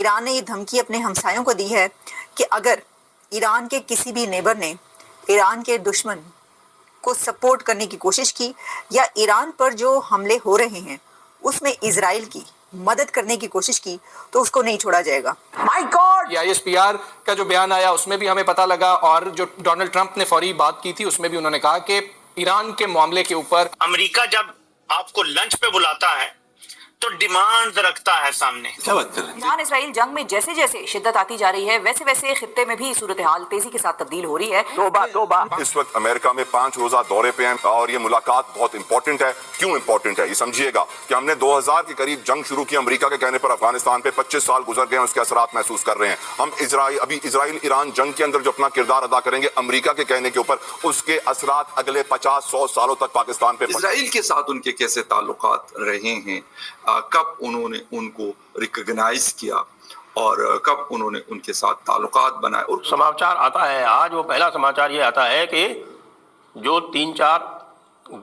ایران نے یہ دھمکی اپنے ہمسایوں کو دی ہے کہ اگر ایران کے کسی بھی نیبر نے ایران کے دشمن کو سپورٹ کرنے کی کوشش کی یا ایران پر جو حملے ہو رہے ہیں اس میں اسرائیل کی مدد کرنے کی کوشش کی تو اس کو نہیں چھوڑا جائے گا۔ My god! I S P R کا جو بیان آیا اس میں بھی ہمیں پتہ لگا، اور جو ڈونلڈ ٹرمپ نے فوری بات کی تھی اس میں بھی انہوں نے کہا کہ ایران کے معاملے کے اوپر امریکہ جب آپ کو لنچ پہ بلاتا ہے تو ڈیمانڈ رکھتا ہے سامنے۔ کیا بات کر رہے ہیں؟ ایران اسرائیل جنگ میں جیسے جیسے شدت آتی جا رہی ہے ویسے ویسے خطے میں بھی صورتحال تیزی کے ساتھ تبدیل ہو رہی ہے۔ توبہ توبہ! اس وقت امریکہ میں 5 روزہ دورے پہ ہیں اور یہ ملاقات بہت امپورٹنٹ ہے۔ کیوں امپورٹنٹ ہے یہ سمجھیے گا کہ ہم نے 2000 کے قریب جنگ شروع کی امریکہ کے کہنے پر، افغانستان پہ 25 سال گزر گئے ہیں، اس کے اثرات محسوس کر رہے ہیں ہم۔ ابھی اسرائیل ایران جنگ کے اندر جو اپنا کردار ادا کریں گے امریکہ کے کہنے کے اوپر، اس کے اثرات اگلے 50-100 سالوں تک پاکستان پہ۔ اسرائیل کے ساتھ ان کے کیسے تعلقات رہے ہیں، کب انہوں نے ان کو ریکگنائز کیا اور کب انہوں نے ان کے ساتھ تعلقات بنائے؟ اور سماچار آتا ہے آج، وہ پہلا سماچار یہ آتا ہے کہ جو 3-4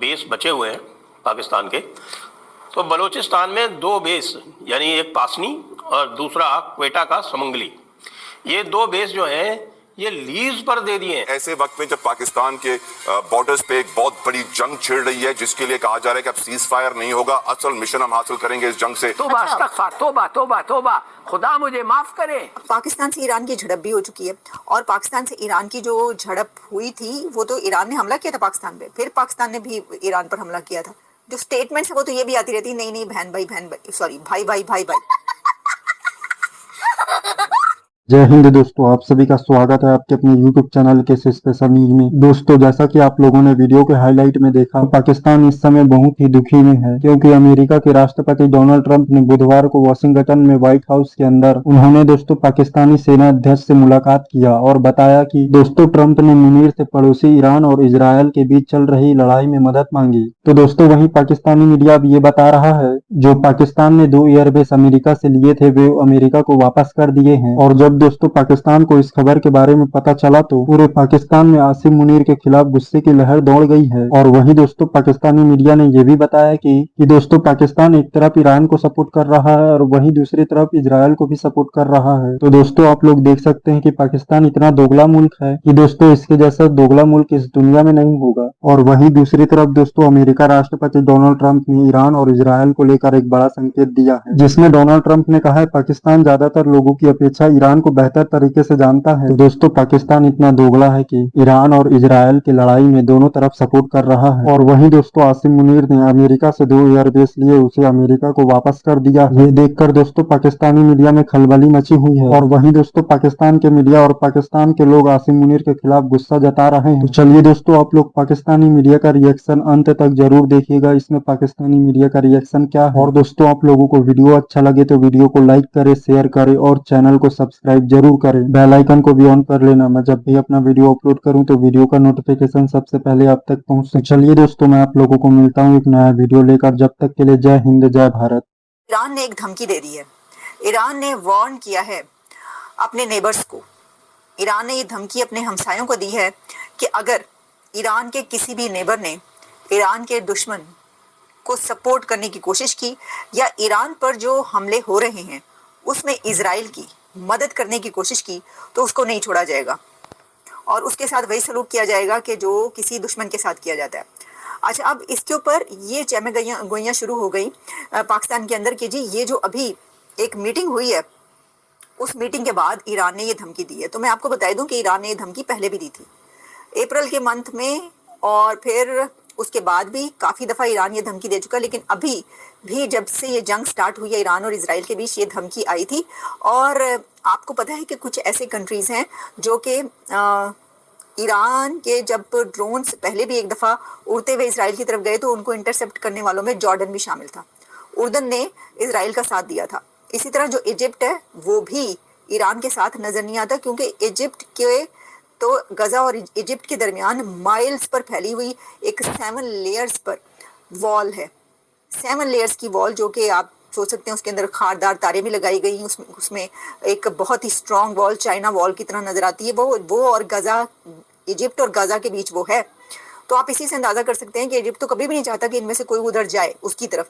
بیس بچے ہوئے ہیں پاکستان کے، تو بلوچستان میں 2 بیس، یعنی ایک پاسنی اور دوسرا کوئٹہ کا سمنگلی، یہ 2 بیس جو ہیں یہ لیز پر دے دیے ہیں۔ ایسے وقت میں جب پاکستان کے بارڈرز پہ ایک بہت بڑی جنگ چھڑ رہی ہے جس کے لیے کہا جا رہا ہے کہ اب سیز فائر نہیں ہوگا، اصل مشن ہم حاصل کریں گے اس جنگ سے۔ توبہ استغفار! توبہ توبہ توبہ! خدا مجھے معاف کرے۔ پاکستان سے ایران کی جھڑپ بھی ہو چکی ہے، اور پاکستان سے ایران کی جو جھڑپ ہوئی تھی وہ تو ایران نے حملہ کیا تھا پاکستان پہ، پھر پاکستان نے بھی ایران پر حملہ کیا تھا۔ جو سٹیٹمنٹس وہ تو یہ بھی آتی رہتی نہیں بہن بھائی سوری بھائی بھائی۔ جے ہند دوستو، آپ سبھی کا سواگت ہے آپ کے اپنے یوٹیوب چینل کے اسپیشل نیوز میں۔ دوستو، جیسا کہ آپ لوگوں نے ویڈیو کے ہائی لائٹ میں دیکھا، پاکستان اس سمے بہت ہی دکھی میں ہے، کیونکہ امریکہ کے راشٹرپتی ڈونلڈ ٹرمپ نے بدھوار کو واشنگٹن میں وائٹ ہاؤس کے اندر انہوں نے دوستو پاکستانی سینا ادھیش سے ملاقات کیا اور بتایا کہ دوستو ٹرمپ نے منیر سے پڑوسی ایران اور اسرائیل کے بیچ چل رہی لڑائی میں مدد مانگی۔ تو دوستو وہیں پاکستانی میڈیا بھی یہ بتا رہا ہے جو پاکستان نے 2 ایئر بیس امریکہ سے لیے تھے وہ امریکہ کو واپس کر دیے ہیں۔ اور جب دوستو پاکستان کو اس خبر کے بارے میں پتا چلا تو پورے پاکستان میں عاصم منیر کے خلاف غصے کی لہر دوڑ گئی ہے۔ اور وہی دوستو پاکستانی میڈیا نے یہ بھی بتایا کہ دوستو پاکستان ایک طرف ایران کو سپورٹ کر رہا ہے اور وہیں دوسری طرف اسرائیل کو بھی سپورٹ کر رہا ہے۔ تو دوستو آپ لوگ دیکھ سکتے ہیں کہ پاکستان اتنا دوگلا ملک ہے کہ دوستو اس کے جیسا دوگلا ملک اس دنیا میں نہیں ہوگا۔ اور وہیں دوسری طرف دوستو امریکہ راشٹرپتی ڈونلڈ ٹرمپ نے ایران اور اسرائیل کو لے کر ایک بڑا سنکیت دیا ہے، جس میں ڈونلڈ ٹرمپ نے کہا ہے پاکستان زیادہ تر لوگوں کی اپیچھا ایران کو بہتر طریقے سے جانتا ہے۔ تو دوستو پاکستان اتنا دوگلا ہے کہ ایران اور اسرائیل کی لڑائی میں دونوں طرف سپورٹ کر رہا ہے۔ اور وہیں دوستو عاصم منیر نے امریکہ سے 2 ایئر بیس لیے اسے امریکہ کو واپس کر دیا۔ یہ دیکھ کر دوستو پاکستانی میڈیا میں کھلبلی مچی ہوئی ہے، اور وہیں دوستو پاکستان کے میڈیا اور پاکستان کے لوگ عاصم منیر کے خلاف غصہ جتا رہے ہیں۔ تو چلیے دوستو آپ لوگ پاکستانی میڈیا کا ریئیکشن انت تک ضرور دیکھیے گا، اس میں پاکستانی میڈیا کا ریئیکشن کیا ہے۔ اور دوستو آپ لوگوں کو ویڈیو اچھا لگے تو ویڈیو کو لائک کرے، شیئر کرے اور چینل کو سبسکرائب ضرور کرے، بیل آئیکن کو بھی آن کر لینا، میں جب بھی اپنا ویڈیو اپلوڈ کروں تو ویڈیو کا نوٹیفیکیشن سب سے پہلے آپ تک پہنچے۔ چلیے دوستو میں آپ لوگوں کو ملتا ہوں ایک نیا ویڈیو لے کر، جب تک کے لیے جے ہند جے بھارت۔ ایران نے ایک دھمکی دے دی ہے، ایران نے وارن کیا ہے اپنے نیبرز کو، ایران نے یہ دھمکی اپنے ہمسایوں کو دی ہے کہ اگر ایران کے کسی بھی نیبر نے ایران کے دشمن کو سپورٹ کرنے کی کوشش کی یا ایران پر جو حملے ہو رہے ہیں اس میں اسرائیل کی مدد کرنے کی کوشش کی تو اس کو نہیں چھوڑا جائے گا، اور اس کے ساتھ وہی سلوک کیا جائے گا کہ جو کسی دشمن کے ساتھ کیا جاتا ہے۔ اچھا، اب اس کے اوپر یہ چہمہ گوئیاں شروع ہو گئی پاکستان کے اندر کہ جی یہ جو ابھی ایک میٹنگ ہوئی ہے اس میٹنگ کے بعد ایران نے یہ دھمکی دی ہے۔ تو میں آپ کو بتا دوں کہ ایران نے یہ دھمکی پہلے بھی دی تھی اپریل کے منتھ میں، اور پھر اس کے بعد بھی کافی دفعہ ایران یہ دھمکی دے چکا، لیکن ابھی بھی جب سے یہ جنگ سٹارٹ ہوئی ہے ایران اور اسرائیل کے بیچ یہ دھمکی آئی تھی۔ اور آپ کو پتہ ہے کہ کچھ ایسے کنٹریز ہیں جو کہ ایران کے جب ڈرونز پہلے بھی ایک دفعہ اڑتے ہوئے اسرائیل کی طرف گئے تو ان کو انٹرسیپٹ کرنے والوں میں جارڈن بھی شامل تھا، اردن نے اسرائیل کا ساتھ دیا تھا۔ اسی طرح جو ایجپٹ ہے وہ بھی ایران کے ساتھ نظر نہیں آتا، کیونکہ ایجپٹ کے تو غزہ اور ایجپٹ کے درمیان مائلز پر پھیلی ہوئی ایک 7 لیئرز پر وال ہے، 7 لیئرز کی وال، جو کہ آپ سوچ سکتے ہیں اس کے اندر خاردار تاریں بھی لگائی گئی ہیں، اس میں ایک بہت ہی اسٹرانگ وال چائنا وال کی طرح نظر آتی ہے، وہ اور غزہ، ایجپٹ اور غزہ کے بیچ وہ ہے۔ تو آپ اسی سے اندازہ کر سکتے ہیں کہ ایجپٹ تو کبھی بھی نہیں چاہتا کہ ان میں سے کوئی ادھر جائے اس کی طرف۔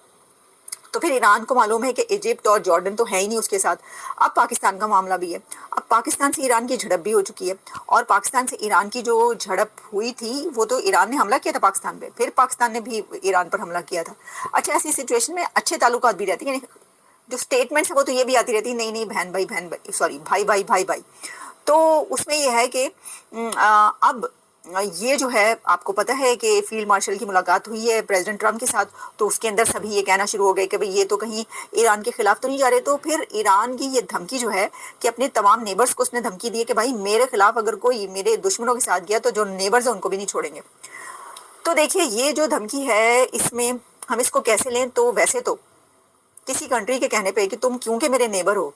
تو پھر ایران کو معلوم ہے کہ ایجپٹ اور جارڈن تو ہے ہی نہیں اس کے ساتھ، اب پاکستان کا معاملہ بھی ہے، اب پاکستان سے ایران کی جھڑپ بھی ہو چکی ہے، اور پاکستان سے ایران کی جو جھڑپ ہوئی تھی وہ تو ایران نے حملہ کیا تھا پاکستان پہ، پھر پاکستان نے بھی ایران پر حملہ کیا تھا۔ اچھا، ایسی سچویشن میں اچھے تعلقات بھی رہتے ہیں، یعنی جو اسٹیٹمنٹس ہیں وہ تو یہ بھی آتی رہتی ہے نہیں نہیں بہن بھائی سوری بھائی بھائی، تو اس میں یہ ہے کہ اب یہ جو ہے آپ کو پتہ ہے کہ فیلڈ مارشل کی ملاقات ہوئی ہے پریزیڈنٹ ٹرمپ کے ساتھ، تو اس کے اندر سبھی یہ کہنا شروع ہو گئے کہ بھئی یہ تو کہیں ایران کے خلاف تو نہیں جا رہے، تو پھر ایران کی یہ دھمکی جو ہے کہ اپنے تمام نیبرز کو اس نے دھمکی دی ہے کہ بھائی میرے خلاف اگر کوئی میرے دشمنوں کے ساتھ گیا تو جو نیبرز ہیں ان کو بھی نہیں چھوڑیں گے۔ تو دیکھیے یہ جو دھمکی ہے اس میں ہم اس کو کیسے لیں، تو ویسے تو کسی کنٹری کے کہنے پہ کہ تم کیونکہ میرے نیبر ہو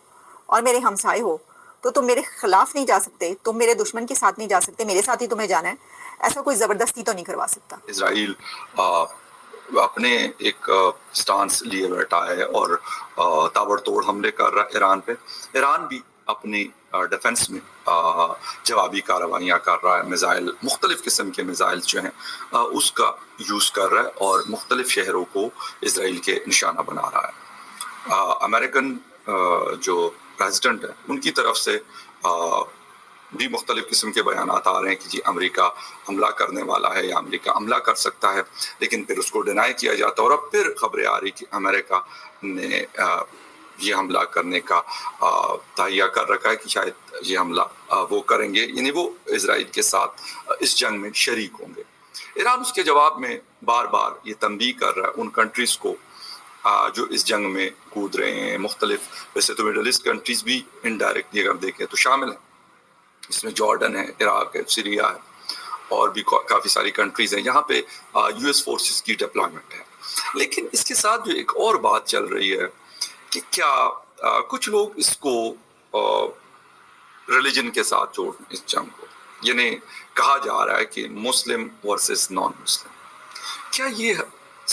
اور میرے ہمسائے ہو تو تم میرے خلاف نہیں جا سکتے، تم میرے دشمن کے ساتھ نہیں جا سکتے، میرے ساتھ ہی تمہیں جانا ہے، ایسا کوئی زبردستی تو نہیں کروا سکتا۔ اسرائیل اپنے ایک سٹانس لیے بیٹھا ہے اور تابڑ توڑ حملے کر رہا ہے ایران پہ، ایران بھی اپنی ڈیفنس میں جوابی کارروائیاں کر رہا ہے، میزائل مختلف قسم کے میزائل جو ہیں اس کا یوز کر رہا ہے اور مختلف شہروں کو اسرائیل کے نشانہ بنا رہا ہے۔ امریکن جو پریزیڈنٹ ہے ان کی طرف سے بھی مختلف قسم کے بیانات آ رہے ہیں کہ جی امریکہ حملہ کرنے والا ہے یا امریکہ حملہ کر سکتا ہے، لیکن پھر اس کو ڈینائی کیا جاتا ہے، اور اب پھر خبریں آ رہی کہ امریکہ نے یہ حملہ کرنے کا تہیہ کر رکھا ہے کہ شاید یہ حملہ وہ کریں گے، یعنی وہ اسرائیل کے ساتھ اس جنگ میں شریک ہوں گے۔ ایران اس کے جواب میں بار بار یہ تنبیہ کر رہا ہے ان کنٹریز کو جو اس جنگ میں کود رہے ہیں، مختلف ویسے تو مڈل ایسٹ کنٹریز بھی انڈائریکٹلی اگر دیکھیں تو شامل ہیں، اس میں جارڈن ہے، عراق ہے، سیریا ہے، اور بھی کافی ساری کنٹریز ہیں جہاں پہ یو ایس فورسز کی ڈپلائمنٹ ہے۔ لیکن اس کے ساتھ جو ایک اور بات چل رہی ہے کہ کیا کچھ لوگ اس کو ریلیجن کے ساتھ جوڑ اس جنگ کو، یعنی کہا جا رہا ہے کہ مسلم ورسز نان مسلم، کیا یہ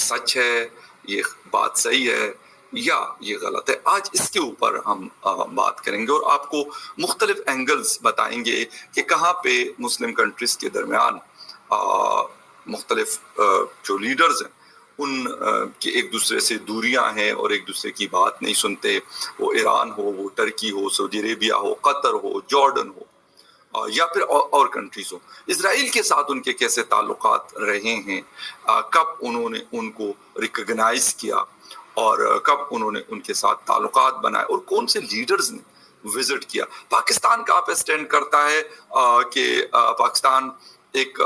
سچ ہے، یہ بات صحیح ہے یا یہ غلط ہے؟ آج اس کے اوپر ہم بات کریں گے اور آپ کو مختلف اینگلز بتائیں گے کہ کہاں پہ مسلم کنٹریز کے درمیان مختلف جو لیڈرز ہیں ان کی ایک دوسرے سے دوریاں ہیں اور ایک دوسرے کی بات نہیں سنتے، وہ ایران ہو، وہ ٹرکی ہو، سعودی عربیہ ہو، قطر ہو، جارڈن ہو، یا پھر اور کنٹریز ہو، اسرائیل کے ساتھ ان کے کیسے تعلقات رہے ہیں، کب انہوں نے ان کو ریکگنائز کیا اور کب انہوں نے ان کے ساتھ تعلقات بنائے اور کون سے لیڈرز نے وزٹ کیا۔ پاکستان کہاں پہ سٹینڈ کرتا ہے کہ پاکستان ایک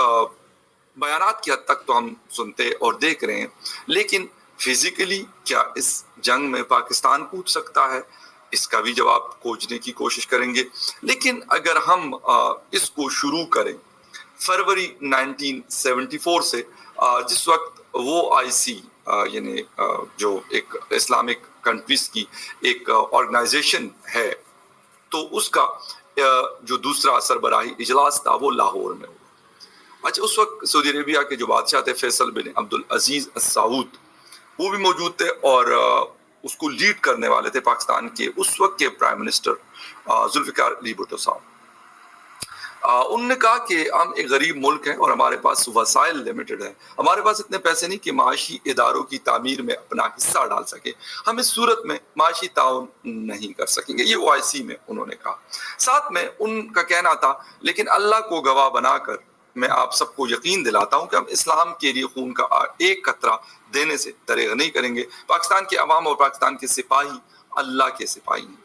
بیانات کی حد تک تو ہم سنتے اور دیکھ رہے ہیں، لیکن فزیکلی کیا اس جنگ میں پاکستان کود سکتا ہے؟ اس کا بھی جواب کھوجنے کی کوشش کریں گے۔ لیکن اگر ہم اس کو شروع کریں فروری 1974 سے، جس وقت وہ IC یعنی جو ایک اسلامک کنٹریز کی ایک آرگنائزیشن ہے، تو اس کا جو دوسرا سربراہی اجلاس تھا وہ لاہور میں ہوا۔ اچھا، اس وقت سعودی عربیہ کے جو بادشاہ تھے فیصل بن عبدالعزیز السعود، وہ بھی موجود تھے اور اس کو لیڈ کرنے والے تھے پاکستان کے اس وقت کے پرائم منسٹر ذوالفقار علی بھٹو صاحب۔ انہوں نے کہا کہ ہم ایک غریب ملک ہیں اور ہمارے پاس وسائل لمیٹڈ ہیں، ہمارے پاس اتنے پیسے نہیں کہ معاشی اداروں کی تعمیر میں اپنا حصہ ڈال سکے، ہم اس صورت میں معاشی تعاون نہیں کر سکیں گے، یہ OIC میں انہوں نے کہا۔ ساتھ میں ان کا کہنا تھا لیکن اللہ کو گواہ بنا کر میں آپ سب کو یقین دلاتا ہوں کہ ہم اسلام کے لیے خون کا ایک قطرہ دینے سے دریغ نہیں کریں گے۔ پاکستان کے عوام اور پاکستان کے سپاہی اللہ کے سپاہی ہیں۔